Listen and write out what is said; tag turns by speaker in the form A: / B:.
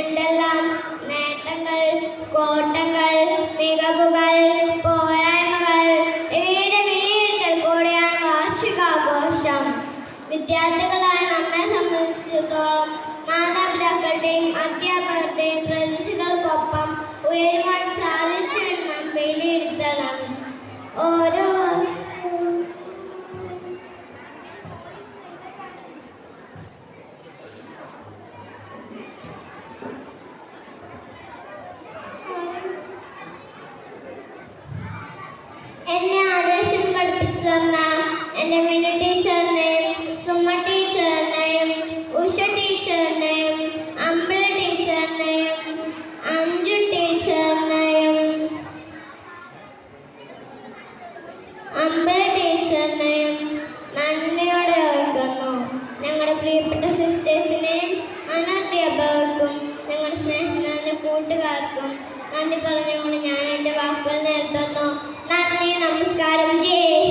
A: എന്തെല്ലാം നേട്ടങ്ങൾ, കോട്ടങ്ങൾ, മികവുകൾ, പോരായ്മകൾ ഇവയുടെ വിലയിരുത്തൽ കൂടിയാണ് വാർഷികാഘോഷം. വിദ്യാർത്ഥികളായ നമ്മെ സംബന്ധിച്ചിടത്തോളം മാതാപിതാക്കളുടെയും അധ്യാപകരുടെയും പ്രതീക്ഷകൾക്കൊപ്പം ഉയരുവാൻ സാധിച്ചു നാം വിലയിരുത്തണം. ഓരോ എന്നെ ആദേശം പഠിപ്പിച്ചു തന്ന എൻ്റെ മിനു ടീച്ചറിനെയും സുമ ടീച്ചറിനെയും ഉഷ ടീച്ചറിനെയും അമ്പിള ടീച്ചറിനെയും അഞ്ജു ടീച്ചറിനെയും നന്ദിയോടെ ഓർക്കുന്നു. ഞങ്ങളുടെ പ്രിയപ്പെട്ട സിസ്റ്റേഴ്സിനെയും അനധ്യാപകർക്കും ഞങ്ങളുടെ സ്നേഹം നിറഞ്ഞ കൂട്ടുകാർക്കും നന്ദി പറഞ്ഞുകൊണ്ട് ഞാൻ എൻ്റെ വാക്കുകൾ നിർത്തുന്നു. നന്ദി, നമസ്കാരം, ജയ്